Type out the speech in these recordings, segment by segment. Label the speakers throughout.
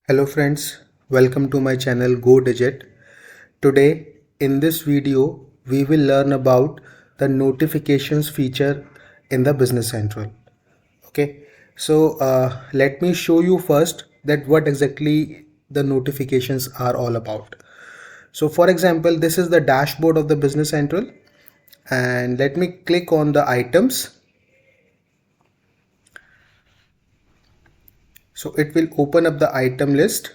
Speaker 1: Hello friends, welcome to my channel Go Digit. Today in this video we will learn about the notifications feature in the Business Central. Okay, so let me show you first that what exactly the notifications are all about. So for example, this is the dashboard of the Business Central, and let me click on the items. So it will open up the item list,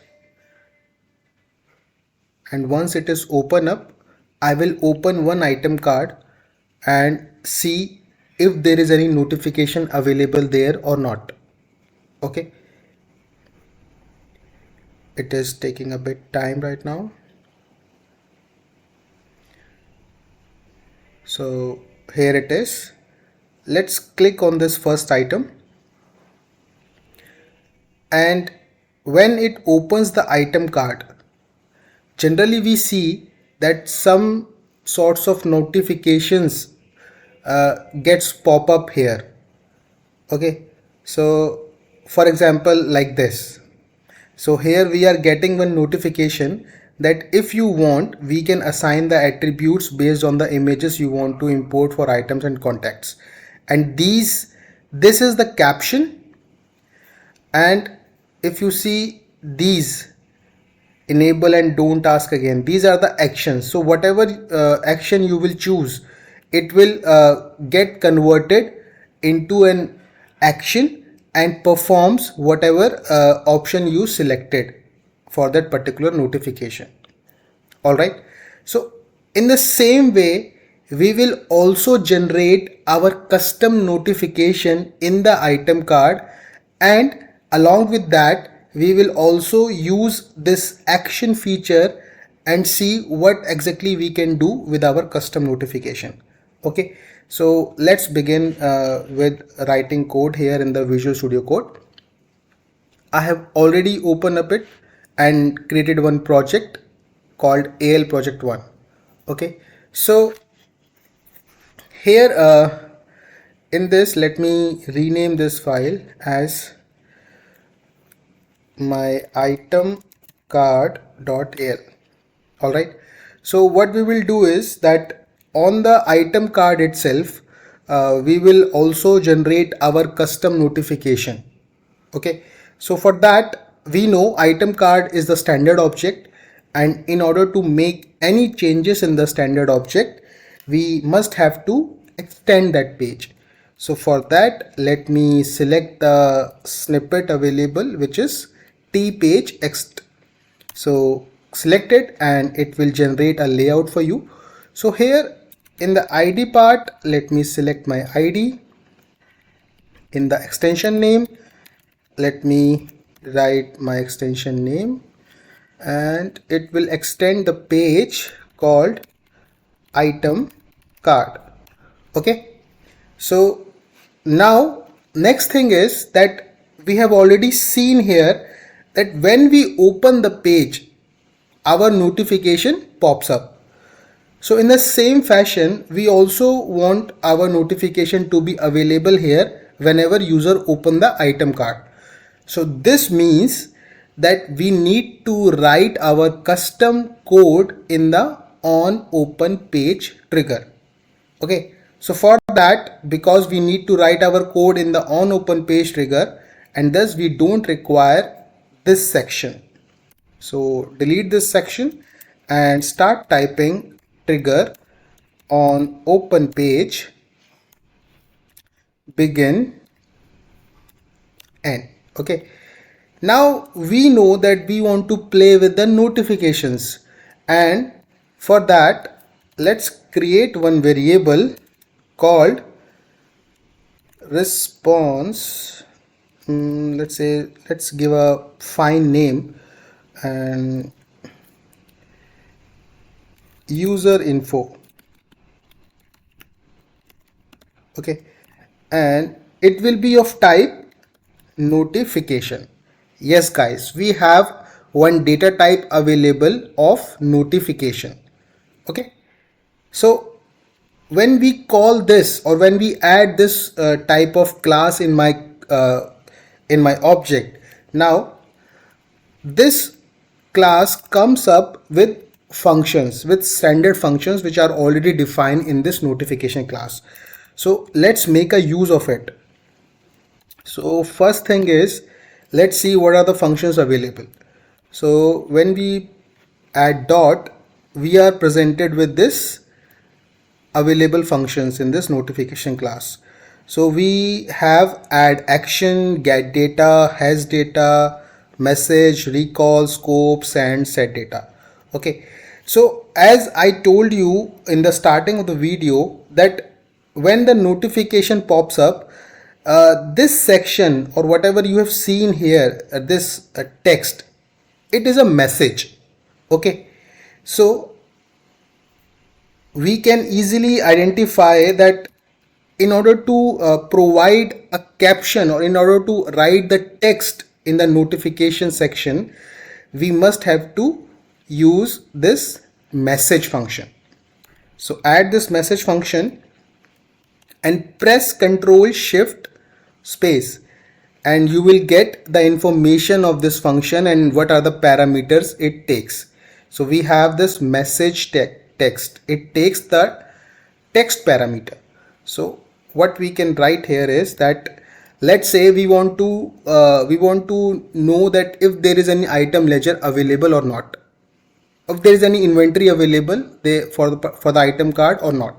Speaker 1: and once it is open up, I will open one item card and see if there is any notification available there or not. Okay, it is taking a bit time right now. So here it is. Let's click on this first item, and when it opens the item card, generally we see that some sorts of notifications gets pop up here. Okay, so for example, like this. So here we are getting one notification that if you want, we can assign the attributes based on the images you want to import for items and contacts. And this is the caption. And if you see these, enable and don't ask again, these are the actions. So whatever action you will choose, it will get converted into an action and performs whatever option you selected for that particular notification. All right, so in the same way we will also generate our custom notification in the item card, and along with that we will also use this action feature and see what exactly we can do with our custom notification. Okay, so let's begin with writing code here in the Visual Studio Code. I have already opened up it and created one project called AL project 1. Okay, so here in this, let me rename this file as my item card.al. All right, so what we will do is that on the item card itself, we will also generate our custom notification. Okay, so for that we know item card is the standard object, and in order to make any changes in the standard object we must have to extend that page. So for that, let me select the snippet available, which is T page ext. So select it and it will generate a layout for you. So here in the ID part, let me select my ID. In the extension name, let me write my extension name, and it will extend the page called item card. Okay, so now next thing is that we have already seen here that when we open the page our notification pops up. So in the same fashion we also want our notification to be available here whenever user open the item card. So this means that we need to write our custom code in the on open page trigger. Okay, so for that, because we need to write our code in the on open page trigger, and thus we don't require this section. So delete this section and start typing trigger on open page begin end. Okay, now we know that we want to play with the notifications, and for that let's create one variable called response. Let's give a fine name and user info. Okay, and it will be of type notification. Yes guys, we have one data type available of notification. Okay, so when we call this, or when we add this type of class in my object, now this class comes up with functions, with standard functions which are already defined in this notification class. So let's make a use of it. So first thing is, let's see what are the functions available. So when we add dot, we are presented with this available functions in this notification class. So we have add action, get data, has data, message, recall, scope, send, set data. Okay, so as I told you in the starting of the video that when the notification pops up, this section or whatever you have seen here, this text, it is a message. Okay, so we can easily identify that in order to provide a caption or in order to write the text in the notification section, we must have to use this message function. So add this message function and press Ctrl Shift space, and you will get the information of this function and what are the parameters it takes. So we have this message text. It takes the text parameter. So what we can write here is that, let's say we want to know that if there is any item ledger available or not, if there is any inventory available for the item card or not.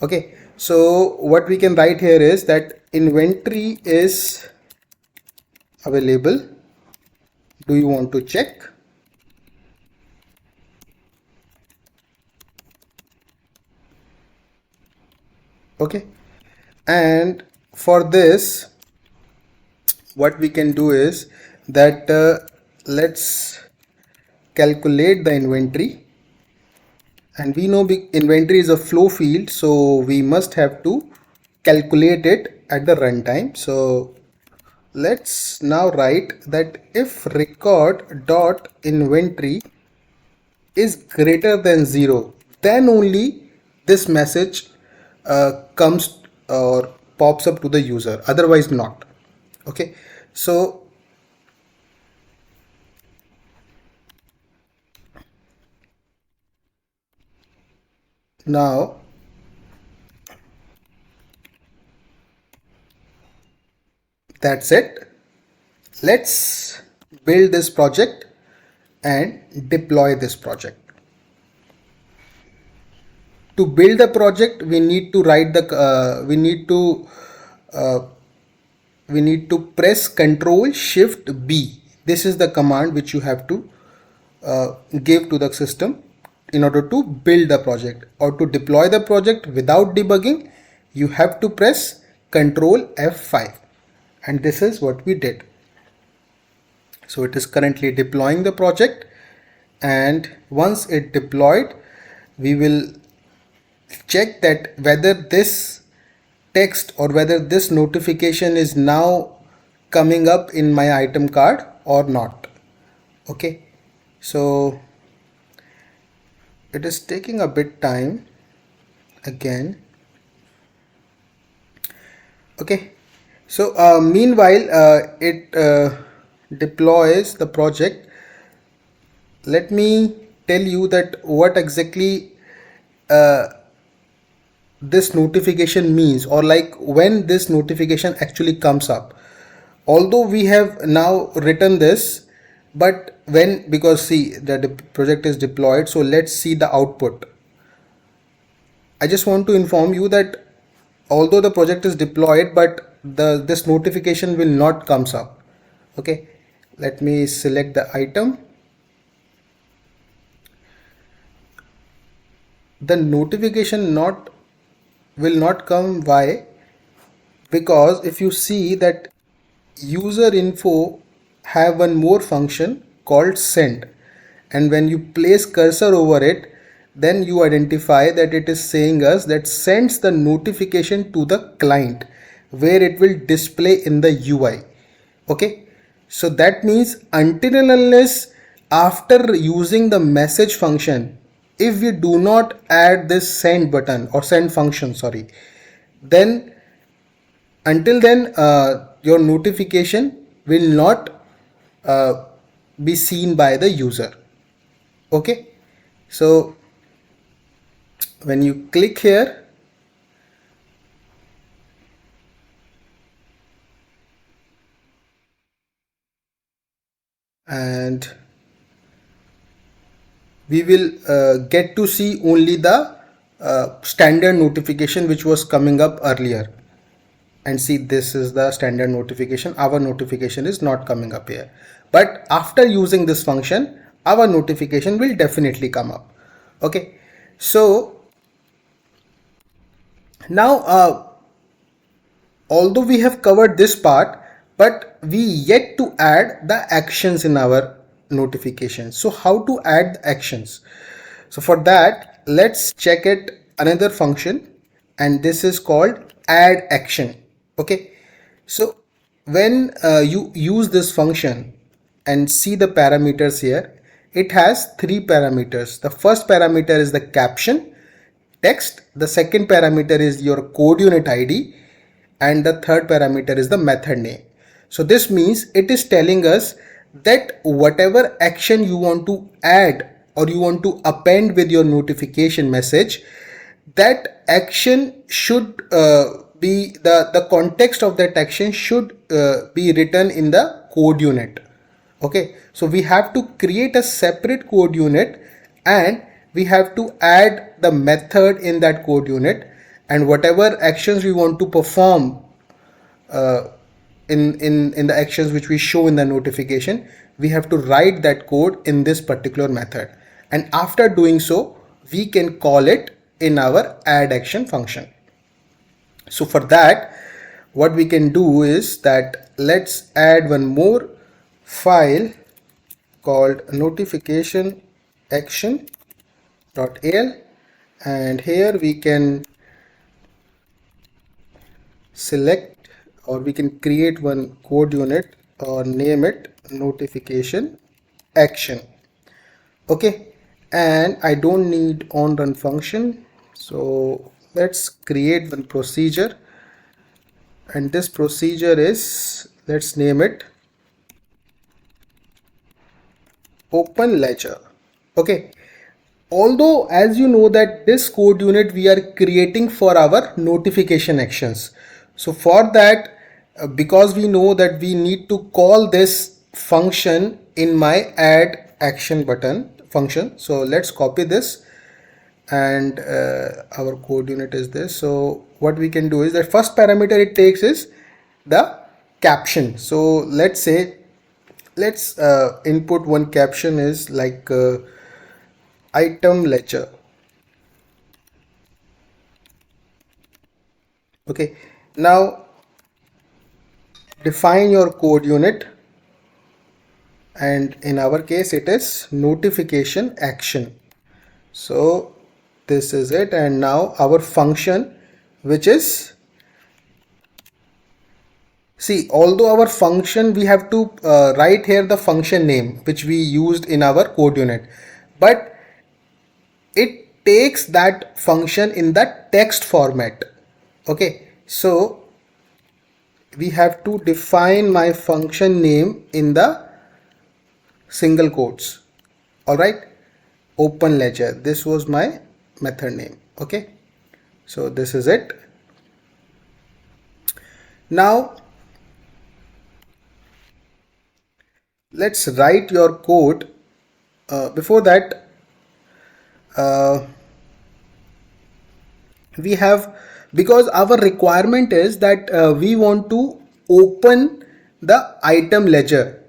Speaker 1: Okay, so what we can write here is that inventory is available, do you want to check? Okay, and for this what we can do is that let's calculate the inventory, and we know inventory is a flow field, so we must have to calculate it at the runtime. So let's now write that if record dot inventory is greater than 0, then only this message comes or pops up to the user, otherwise not. Okay, so now that's it. Let's build this project and deploy this project. To build the project, we need to write the we need to press Ctrl Shift B. This is the command which you have to give to the system in order to build the project, or to deploy the project without debugging. You have to press Ctrl F5, and this is what we did. So it is currently deploying the project, and once it deployed, we will check that whether this text or whether this notification is now coming up in my item card or not. Okay, so it is taking a bit time again. Okay, so meanwhile it deploys the project. Let me tell you that what exactly this notification means, or like when this notification actually comes up. Although we have now written this, but when, because see the project is deployed, so let's see the output. I just want to inform you that although the project is deployed, but this notification will not comes up. Okay, let me select the item. The notification will not come. Why? Because if you see that user info have one more function called send, and when you place cursor over it, then you identify that it is saying us that sends the notification to the client, where it will display in the UI. Okay, so that means until and unless after using the message function, if we do not add this send button or send function, sorry, then until then your notification will not be seen by the user. Okay, so when you click here, and we will get to see only the standard notification which was coming up earlier. And see, this is the standard notification. Our notification is not coming up here, but after using this function, our notification will definitely come up. Okay, so now although we have covered this part, but we yet to add the actions in our notification. So how to add the actions? So for that, let's check it another function, and this is called add action. Okay, so when you use this function and see the parameters here, it has three parameters. The first parameter is the caption text, the second parameter is your code unit ID, and the third parameter is the method name. So this means it is telling us that whatever action you want to add or you want to append with your notification message, that action should be the context of that action should be written in the code unit. Okay, so we have to create a separate code unit, and we have to add the method in that code unit, and whatever actions we want to perform in the actions which we show in the notification, we have to write that code in this particular method, and after doing so we can call it in our add action function. So for that, what we can do is that let's add one more file called notification action.al, and here we can select, or we can create one code unit or name it notification action. Okay, and I don't need on run function, so let's create one procedure, and this procedure is, let's name it open ledger. Okay, although as you know that this code unit we are creating for our notification actions, so for that because we know that we need to call this function in my add action button function, so let's copy this, and our code unit is this. So what we can do is that first parameter it takes is the caption. So let's say, let's input one caption is like item ledger. Okay, now define your code unit, and in our case it is notification action. So this is it, and now our function, which is, see, although our function we have to write here the function name which we used in our code unit, but it takes that function in the text format. Okay, so we have to define my function name in the single quotes. All right, open ledger, this was my method name. Okay, so this is it. Now let's write your code. Before that, we have, because our requirement is that we want to open the item ledger.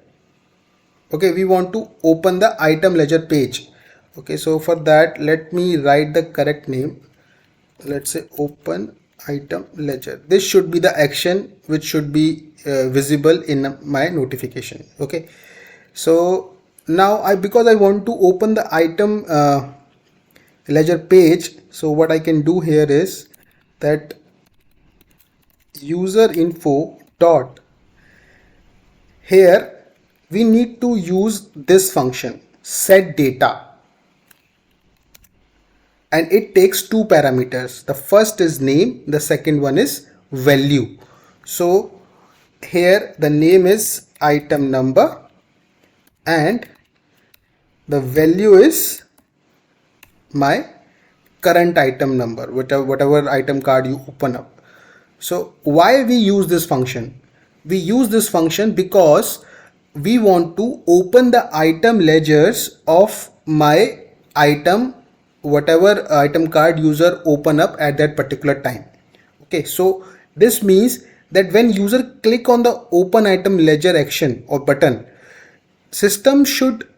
Speaker 1: Okay, we want to open the item ledger page. Okay, so for that let me write the correct name. Let's say open item ledger. This should be the action which should be visible in my notification. Okay, so now because I want to open the item ledger page, so what I can do here is that user info dot, here we need to use this function set data, and it takes two parameters. The first is name, the second one is value. So here the name is item number, and the value is my current item number, whatever item card you open up. So why we use this function? We use this function because we want to open the item ledgers of my item, whatever item card user open up at that particular time. Okay, so this means that when user click on the open item ledger action or button, system should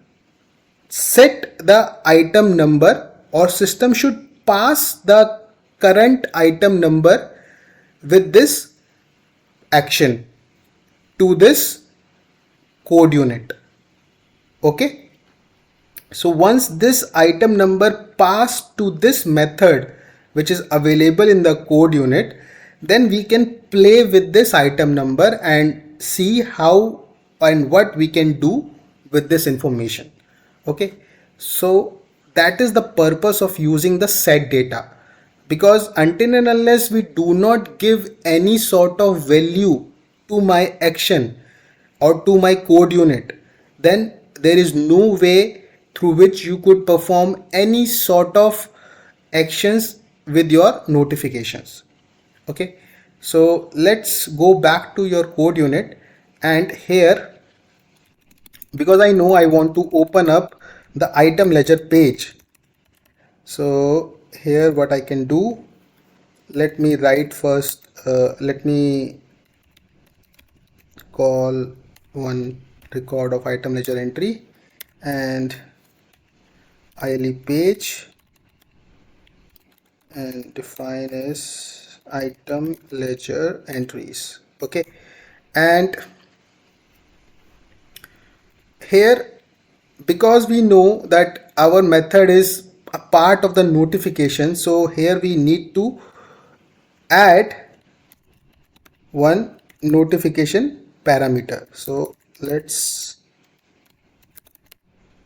Speaker 1: set the item number, or system should pass the current item number with this action to this code unit. Okay, so once this item number passed to this method which is available in the code unit, then we can play with this item number and see how and what we can do with this information. Okay, so that is the purpose of using the set data, because until and unless we do not give any sort of value to my action or to my code unit, then there is no way through which you could perform any sort of actions with your notifications. Okay, so let's go back to your code unit, and here, because I know I want to open up the item ledger page, so here what I can do, let me write first, let me call one record of item ledger entry and ILE page and define as item ledger entries. Okay, and here, because we know that our method is a part of the notification, so here we need to add one notification parameter. So let's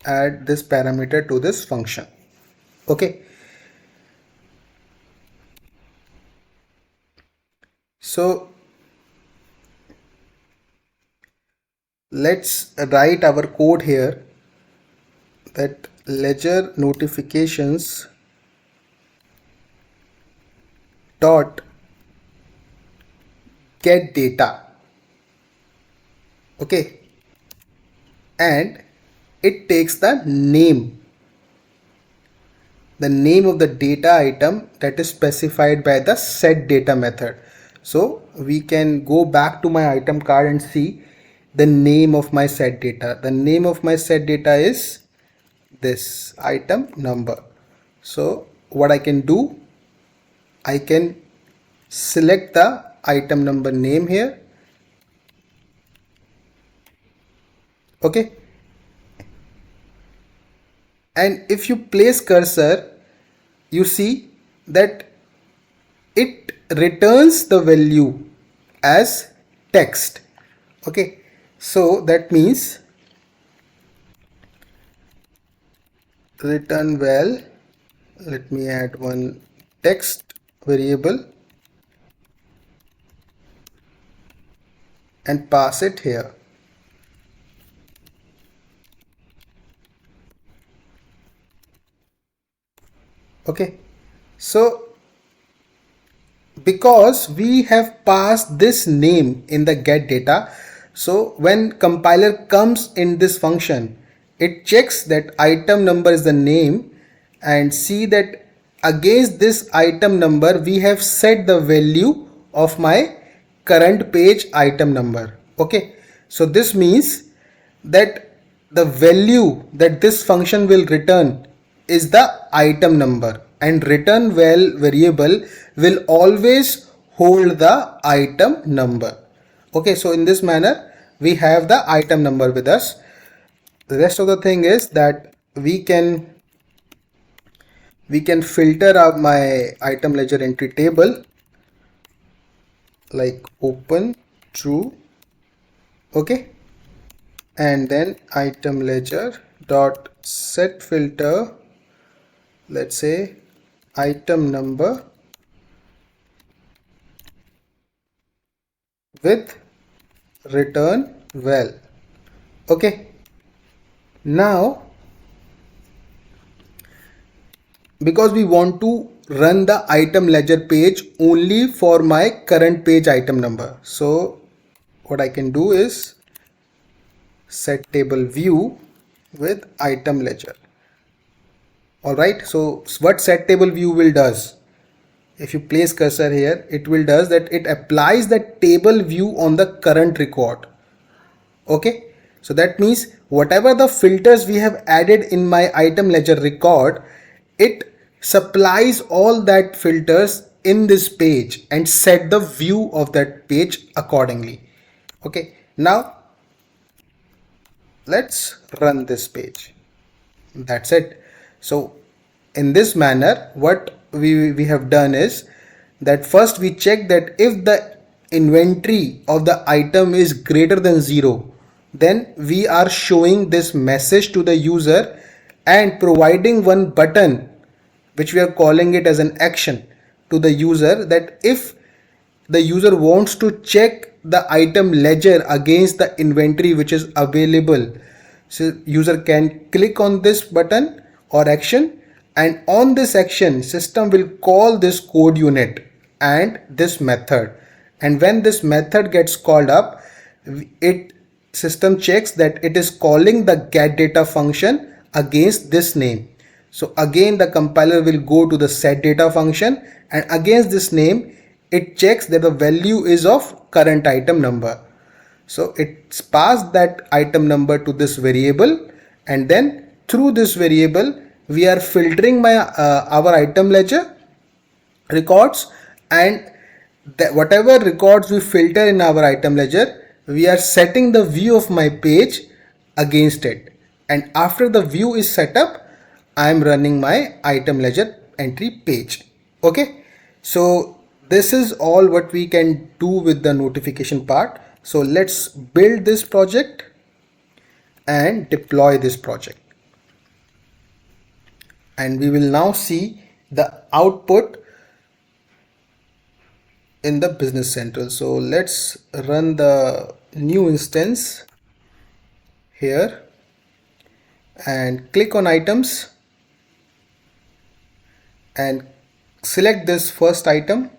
Speaker 1: add this parameter to this function. Okay, so let's write our code here, that ledger notifications dot get data. Okay, and it takes the name of the data item that is specified by the set data method. So we can go back to my item card and see the name of my set data. The name of my set data is this item number. So what I can do, I can select the item number name here. Okay, and if you place cursor, you see that it returns the value as text. Okay, so that means return val, let me add one text variable and pass it here. Okay, so because we have passed this name in the get data, so when compiler comes in this function, it checks that item number is the name and see that against this item number we have set the value of my current page item number. Okay, so this means that the value that this function will return is the item number, and return val variable will always hold the item number. Okay, so in this manner we have the item number with us. The rest of the thing is that we can filter out my item ledger entry table like open true. Okay, and then item ledger dot set filter, let's say item number with return val. Okay, Now, because we want to run the item ledger page only for my current page item number, so what I can do is set table view with item ledger. Alright, so what set table view will does, if you place cursor here, it will does that it applies the table view on the current record. Okay, so that means whatever the filters we have added in my item ledger record, it supplies all that filters in this page and set the view of that page accordingly. Okay, now let's run this page. That's it. So in this manner, what we have done is that first we check that if the inventory of the item is greater than 0, then we are showing this message to the user and providing one button which we are calling it as an action to the user, that if the user wants to check the item ledger against the inventory which is available, so user can click on this button or action, and on this action system will call this code unit and this method, and when this method gets called up, it system checks that it is calling the get data function against this name. So again the compiler will go to the set data function, and against this name it checks that the value is of current item number. So it's passed that item number to this variable, and then through this variable we are filtering our item ledger records, and whatever records we filter in our item ledger, we are setting the view of my page against it, and after the view is set up, I am running my item ledger entry page. Okay, so this is all what we can do with the notification part. So let's build this project and deploy this project, and we will now see the output in the Business Central. So let's run the new instance here and click on items and select this first item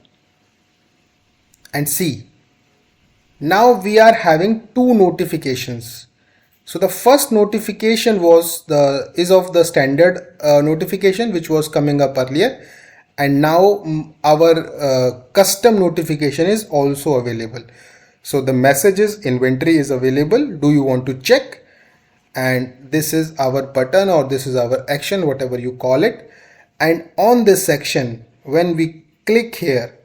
Speaker 1: and see. Now we are having two notifications. So the first notification is of the standard notification which was coming up earlier, and now our custom notification is also available. So the message is inventory is available, do you want to check? And this is our button, or this is our action, whatever you call it. And on this section, when we click here,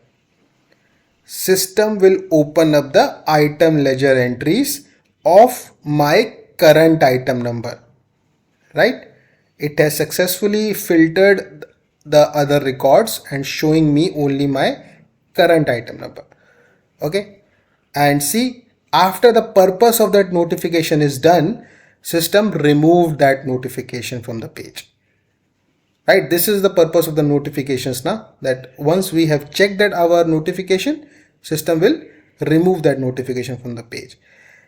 Speaker 1: system will open up the item ledger entries of my current item number, right? It has successfully filtered the other records and showing me only my current item number. Okay, and see, after the purpose of that notification is done, system removed that notification from the page. Right, this is the purpose of the notifications now, that once we have checked that our notification, system will remove that notification from the page.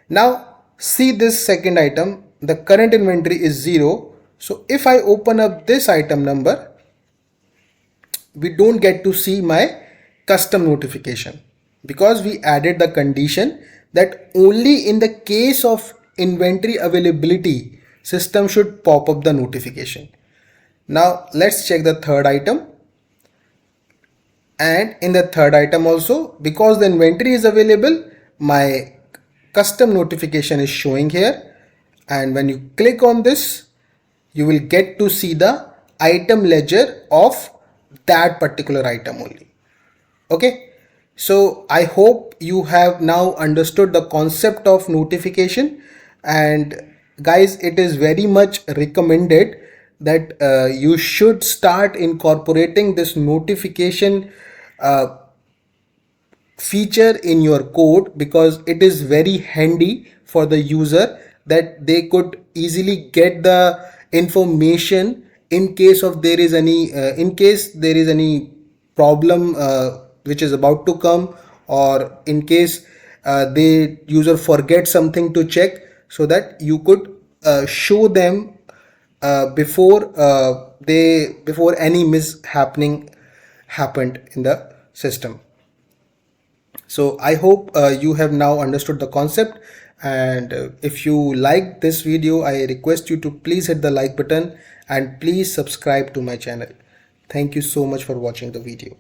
Speaker 1: Now see this second item, the current inventory is 0. So if I open up this item number, we don't get to see my custom notification, because we added the condition that only in the case of inventory availability, system should pop up the notification. Now let's check the third item, and in the third item also, because the inventory is available, my custom notification is showing here, and when you click on this, you will get to see the item ledger of that particular item only. Okay, so I hope you have now understood the concept of notification, and guys, it is very much recommended that you should start incorporating this notification feature in your code, because it is very handy for the user, that they could easily get the information in case of there is any problem which is about to come, or in case the user forgets something to check, so that you could show them before any mishappening happened in the system. So I hope you have now understood the concept, and if you like this video, I request you to please hit the like button and please subscribe to my channel. Thank you so much for watching the video.